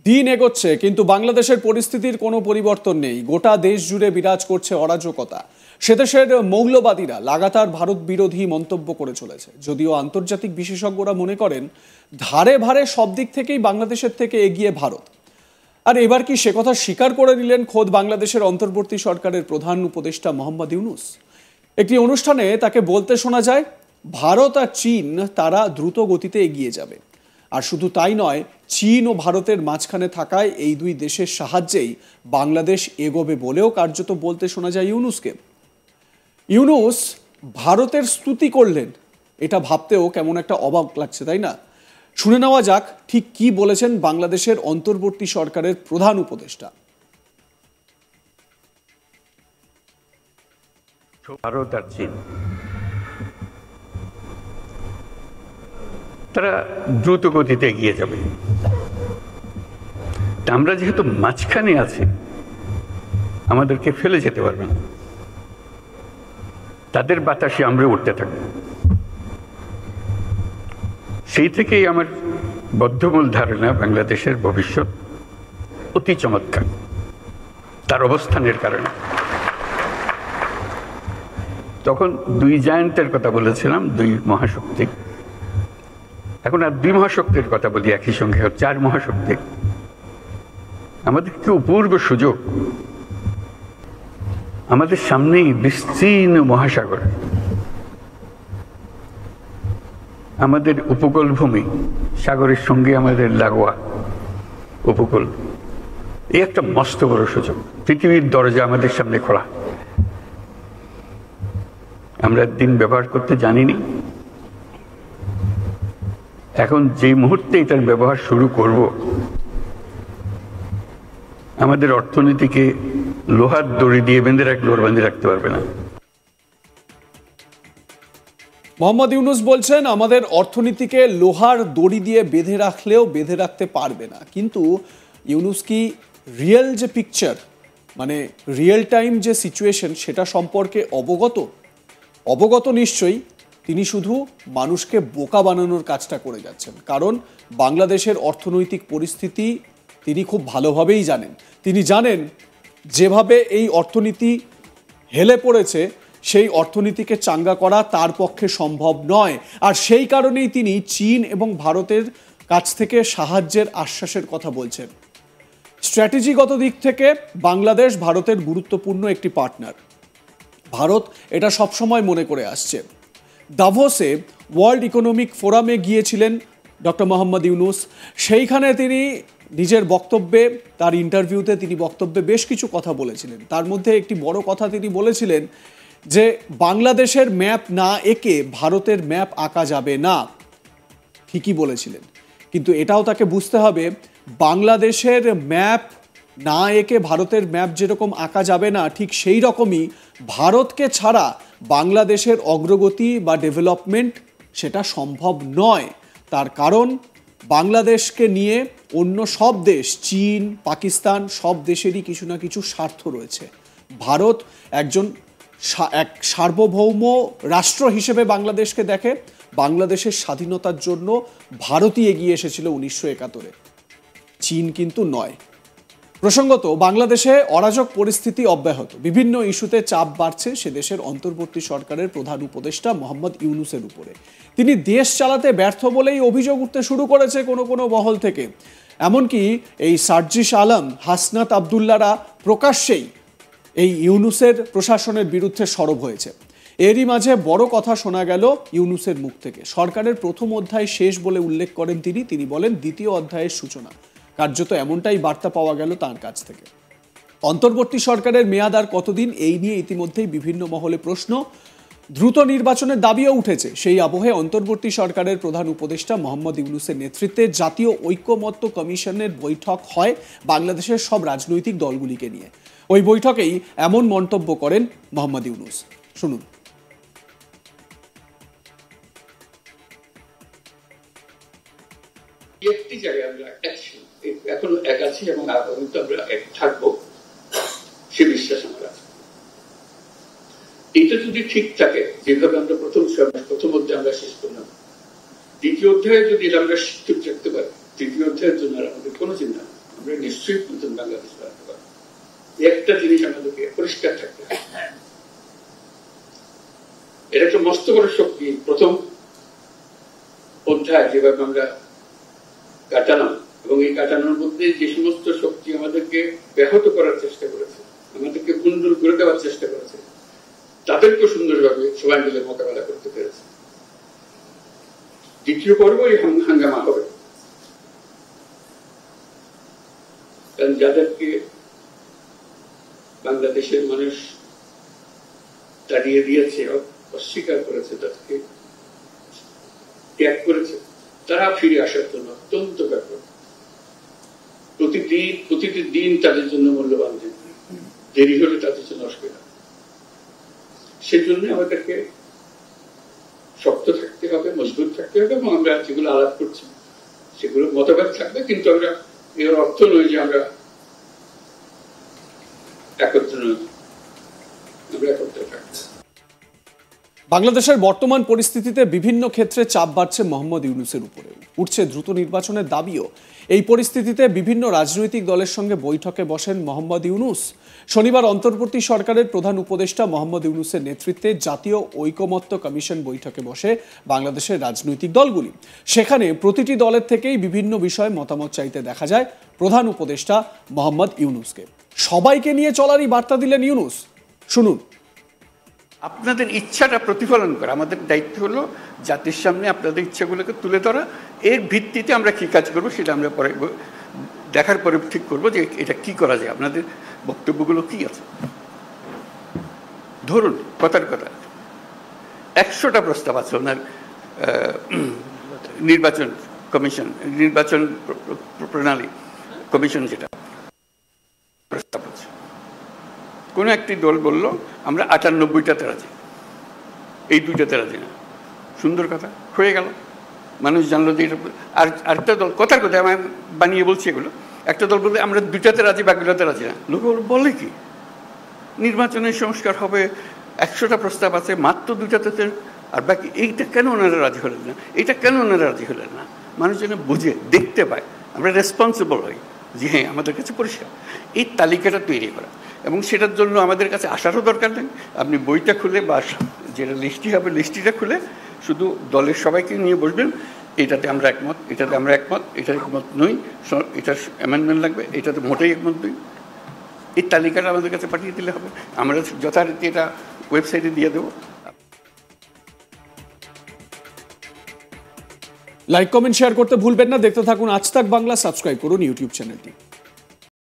দিন এগোচ্ছে কিন্তু বাংলাদেশের পরিস্থিতির কোনো পরিবর্তন নেই। গোটা দেশ জুড়ে বিরাজ করছে অরাজকতা। সেদেশের মৌলবাদীরা লাগাতার ভারত বিরোধী মন্তব্য করে চলেছে। যদিও আন্তর্জাতিক বিশেষজ্ঞরা মনে করেন ধারে ভারে সব দিক থেকেই বাংলাদেশের থেকে এগিয়ে ভারত। আর এবার কি সে কথা স্বীকার করে নিলেন খোদ বাংলাদেশের অন্তর্বর্তী সরকারের প্রধান উপদেষ্টা মোহাম্মদ ইউনূস। একটি অনুষ্ঠানে তাকে বলতে শোনা যায় ভারত আর চীন তারা দ্রুত গতিতে এগিয়ে যাবে। আর শুধু তাই নয়, চীন ও ভারতের মাঝখানে থাকায় এই দুই দেশের সাহায্যেই বাংলাদেশ এগোবে বলেও কার্যত বলতে শোনা যায় ইউনূসকে। ইউনূস ভারতের স্তুতি করলেন, এটা ভাবতেও কেমন একটা অবাক লাগছে, তাই না? শুনে নেওয়া যাক ঠিক কি বলেছেন বাংলাদেশের অন্তর্বর্তী সরকারের প্রধান উপদেষ্টা। ভারত আর চীন তারা দ্রুত গতিতে এগিয়ে যাবে। আমরা যেহেতু মাঝখানে আছি, আমাদেরকে ফেলে যেতে পারবে না। তাদের বাতাসে আমরা উঠতে থাকবো। সেই থেকেই আমার বদ্ধমূল ধারণা বাংলাদেশের ভবিষ্যৎ অতি চমৎকার, তার অবস্থানের কারণে। তখন দুই জায়ান্টের কথা বলেছিলাম, দুই মহাশক্তি। এখন আর দুই মহাশক্তির কথা বলি একই সঙ্গে, চার মহাশক্তি। আমাদের কি অপূর্ব সুযোগ! আমাদের সামনেই বিস্তীর্ণ মহাসাগর, আমাদের উপকূল ভূমি, সাগরের সঙ্গে আমাদের লাগোয়া উপকূল। এই একটা মস্ত বড় সুযোগ। পৃথিবীর দরজা আমাদের সামনে খোলা। আমরা দিন ব্যবহার করতে জানিনি। এখন যে মুহূর্তে এটার ব্যবহার শুরু করব, আমাদের অর্থনীতিকে লোহার দড়ি দিয়ে বেঁধে রাখতে পারবে না। মোহাম্মদ ইউনূস বলছেন আমাদের অর্থনীতিকে লোহার দড়ি দিয়ে বেঁধে রাখলেও বেঁধে রাখতে পারবে না। কিন্তু ইউনূস কি রিয়েল যে পিকচার, মানে রিয়েল টাইম যে সিচুয়েশন, সেটা সম্পর্কে অবগত নিশ্চয়ই। তিনি শুধু মানুষকে বোকা বানানোর কাজটা করে যাচ্ছেন। কারণ বাংলাদেশের অর্থনৈতিক পরিস্থিতি তিনি খুব ভালোভাবেই জানেন। তিনি জানেন যেভাবে এই অর্থনীতি হেলে পড়েছে, সেই অর্থনীতিকে চাঙ্গা করা তার পক্ষে সম্ভব নয়। আর সেই কারণেই তিনি চীন এবং ভারতের কাছ থেকে সাহায্যের আশ্বাসের কথা বলছেন। স্ট্র্যাটেজিগত দিক থেকে বাংলাদেশ ভারতের গুরুত্বপূর্ণ একটি পার্টনার। ভারত এটা সবসময় মনে করে আসছে। দাভোসে ওয়ার্ল্ড ইকোনমিক ফোরামে গিয়েছিলেন ডক্টর মোহাম্মদ ইউনূস। সেইখানে তিনি নিজের বক্তব্যে, তার ইন্টারভিউতে তিনি বক্তব্যে বেশ কিছু কথা বলেছিলেন। তার মধ্যে একটি বড় কথা তিনি বলেছিলেন যে বাংলাদেশের ম্যাপ না এঁকে ভারতের ম্যাপ আঁকা যাবে না। ঠিকই বলেছিলেন, কিন্তু এটাও তাকে বুঝতে হবে বাংলাদেশের ম্যাপ না এঁকে ভারতের ম্যাপ যেরকম আঁকা যাবে না, ঠিক সেই রকমই ভারতকে ছাড়া বাংলাদেশের অগ্রগতি বা ডেভেলপমেন্ট সেটা সম্ভব নয়। তার কারণ বাংলাদেশকে নিয়ে অন্য সব দেশ, চীন, পাকিস্তান, সব দেশেরই কিছু না কিছু স্বার্থ রয়েছে। ভারত এক সার্বভৌম রাষ্ট্র হিসেবে বাংলাদেশকে দেখে। বাংলাদেশের স্বাধীনতার জন্য ভারতই এগিয়ে এসেছিল 1971-এ, চীন কিন্তু নয়। প্রসঙ্গত, বাংলাদেশে অরাজক পরিস্থিতি অব্যাহত। বিভিন্ন ইস্যুতে চাপ বাড়ছে সে দেশের অন্তর্বর্তী সরকারের প্রধান উপদেষ্টা মোহাম্মদ ইউনূসের উপরে। তিনি দেশ চালাতে ব্যর্থ বলেই অভিযোগ উঠতে শুরু করেছে কোনো মহল থেকে। এমনকি এই সার্জিস আলম, হাসনাত আবদুল্লারা প্রকাশ্যেই এই ইউনূসের প্রশাসনের বিরুদ্ধে সরব হয়েছে। এরই মাঝে বড় কথা শোনা গেল ইউনূসের মুখ থেকে। সরকারের প্রথম অধ্যায় শেষ বলে উল্লেখ করেন তিনি বলেন দ্বিতীয় অধ্যায়ের সূচনা। কার্যত এমনটাই বার্তা পাওয়া গেল তার কাছ থেকে। অন্তর্বর্তী সরকারের মেয়াদ আর কতদিন, এই নিয়ে ইতিমধ্যেই বিভিন্ন মহলে প্রশ্ন। দ্রুত নির্বাচনের দাবিও উঠেছে। সেই আবহে অন্তর্বর্তী সরকারের প্রধান উপদেষ্টা মোহাম্মদ ইউনূসের নেতৃত্বে জাতীয় ঐক্যমত্য কমিশনের বৈঠক হয় বাংলাদেশের সব রাজনৈতিক দলগুলিকে নিয়ে। ওই বৈঠকেই এমন মন্তব্য করেন মোহাম্মদ ইউনূস। শুনুন। একটি জায়গায় আমরা এখন এক আছি এবং আগামীতে আমরা এক থাকবো, সে বিশ্বাস আমার আছে। এটা যদি ঠিক থাকে, যেভাবে আমরা প্রথম অধ্যায় আমরা শেষ করলাম, দ্বিতীয় অধ্যায়ে যদি আমরা ঠিক রাখতে পারি, তৃতীয় অধ্যায়ের জন্য আমাদের কোনো চিন্তা নেই। আমরা নিশ্চয়ই নতুন বাংলাদেশ বানাতে পারবো। একটা জিনিস আমাদেরকে পরিষ্কার থাকতে হবে, এটা একটা মস্ত বড় শক্তি। প্রথম অধ্যায় যেভাবে আমরা কাটালাম, এবং এই কাটানোর মধ্যে যে সমস্ত শক্তি আমাদেরকে ব্যাহত করার চেষ্টা করেছে, আমাদেরকে ভুন্ডুল করে দেওয়ার চেষ্টা করেছে, তাদেরকে সুন্দরভাবে সবাই মিলে মোকাবেলা করতে পেরেছে। দ্বিতীয় পর্ব এই হাঙ্গামা হবে, কারণ যাদেরকে বাংলাদেশের মানুষ তাড়িয়ে দিয়েছে, অস্বীকার করেছে, তাদেরকে ত্যাগ করেছে, তারা ফিরে আসার জন্য অত্যন্ত ব্যাপক। প্রতিটি দিন তাদের জন্য মূল্যবান দিন, দেরি হলে তাদের জন্য অসুবিধা। সেজন্য আমাদেরকে শক্ত থাকতে হবে, মজবুত থাকতে হবে, এবং আমরা যেগুলো আলাপ করছি সেগুলো মতভেদ থাকবে, কিন্তু আমরা এর অর্থ নয় যে আমরা একত্র নই, আমরা একত্রে থাকবো। বাংলাদেশের বর্তমান পরিস্থিতিতে বিভিন্ন ক্ষেত্রে চাপ বাড়ছে মোহাম্মদ ইউনূসের উপরে, উঠছে দ্রুত নির্বাচনের দাবিও। এই পরিস্থিতিতে বিভিন্ন রাজনৈতিক দলের সঙ্গে বৈঠকে বসেন মোহাম্মদ ইউনূস। শনিবার অন্তর্বর্তী সরকারের প্রধান উপদেষ্টা মোহাম্মদ ইউনূসের নেতৃত্বে জাতীয় ঐকমত্য কমিশন বৈঠকে বসে বাংলাদেশের রাজনৈতিক দলগুলি। সেখানে প্রতিটি দলের থেকেই বিভিন্ন বিষয়ে মতামত চাইতে দেখা যায় প্রধান উপদেষ্টা মোহাম্মদ ইউনূসকে। সবাইকে নিয়ে চলারই বার্তা দিলেন ইউনূস, শুনুন। আপনাদের ইচ্ছাটা প্রতিফলন করা আমাদের দায়িত্ব হলো জাতির সামনে আপনাদের ইচ্ছাগুলোকে তুলে ধরা। এর ভিত্তিতে আমরা কি কাজ করবো সেটা আমরা পরে দেখার পরে ঠিক করবো যে এটা কি করা যায়, আপনাদের বক্তব্যগুলো কি আছে। ধরুন কথার কথা 100টা প্রস্তাব আছে ওনার নির্বাচন কমিশন, নির্বাচন প্রণালী কমিশন, যেটা প্রস্তাব আছে। কোনো একটি দল বলল আমরা 98টাতে রাজি, এই 2টাতে রাজি না। সুন্দর কথা, হয়ে গেল, মানুষ জানলো যে এটা। আর আরেকটা দল, কথার কথা আমি বানিয়ে বলছি এগুলো, একটা দল বললে আমরা 2টাতে রাজি, বাকিটাতে রাজি না। লোক বলে কি নির্বাচনের সংস্কার হবে, 100টা প্রস্তাব আছে, মাত্র 2টাতে আর বাকি। এইটা কেন ওনারা রাজি হলেন না, এইটা কেন ওনারা রাজি হলেন না? মানুষ যেন বুঝে দেখতে পায়, আমরা রেসপন্সিবল হই যে হ্যাঁ আমাদের কাছে পরিষ্কার। এই তালিকাটা তৈরি করা, এবং সেটার জন্য আমাদের কাছে আসারও দরকার নেই। আপনি বইটা খুলে বা যেটা লিস্টটি হবে লিস্টটিটা খুলে শুধু দলের সবাইকে নিয়ে বসবেন, এটাতে আমরা একমত, এটাতে আমরা একমত, এটার একমত নই, এটার অ্যামেন্ডমেন্ট লাগবে, এটাতে মোটেই একমত নই। এই তালিকাটা আমাদের কাছে পাঠিয়ে দিলে হবে, আমরা যথারীতি এটা ওয়েবসাইটে দিয়ে দেবো। লাইক কমেন্ট শেয়ার করতে ভুলবেন না। দেখতে থাকুন আজ তাক বাংলা, সাবস্ক্রাইব করুন ইউটিউব চ্যানেলটি।